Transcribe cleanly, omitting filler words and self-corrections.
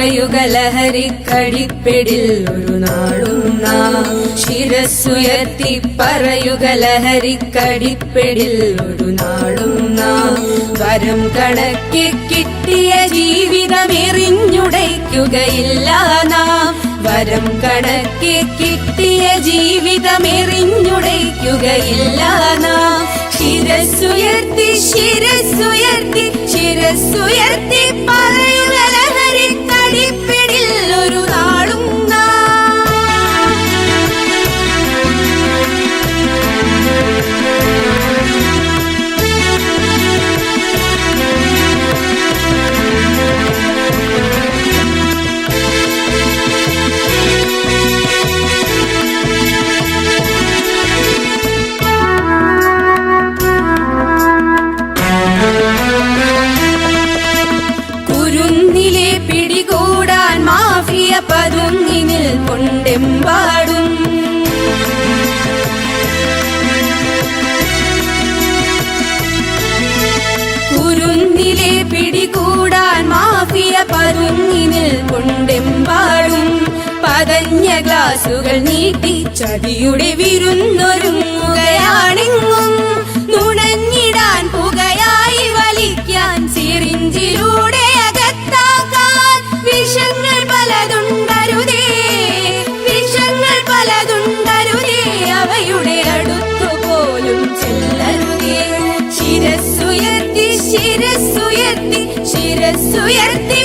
പറയുക ലഹരിക്കടിപ്പിടിൽ ഒരു നാളും നാം. ശിരസ്സുയർത്തി പറയുക ലഹരിക്കടിപ്പിടിൽ ഒരു നാളും നാം. വരം കണക്കെ കിട്ടിയ ജീവിതമെറിഞ്ഞുടയ്ക്കുകയില്ല നാം. വരം കണക്കെ കിട്ടിയ ജീവിതമെറിഞ്ഞുടയ്ക്കുകയില്ല നാം. ശിരസ്സുയർത്തി ശിരസ്സുയർത്തി ശിരസ്സുയർത്തി പറയുക ലഹരിക്കടിപ്പിടിൽ ഒരു നാളും പതുങ്ങിനിൽ കൊണ്ടെമ്പാടും. കുരുന്നിലെ പിടികൂടാൻ മാഫിയ പതുങ്ങിനിൽ കൊണ്ടെമ്പാടും. പതഞ്ഞ ഗ്ലാസുകൾ നീട്ടി ചതിയുടെ വിരുന്നൊരുങ്ങുകയാണെങ്ങും. നുണഞ്ഞിടാൻ പുകയായി വലിക്കാൻ സിറിഞ്ചിലൂടെ അകത്താക്കാൻ വിഷങ്ങൾ പലതുണ്ടരുതേ. വിഷങ്ങൾ പലതുണ്ടരുതേ. അവയുടെ അടുത്തുപോലും ചെല്ലരുതേ. ശിരസ്സുയർത്തി ശിരസ്സുയർത്തി ശിരസ്സുയർത്തി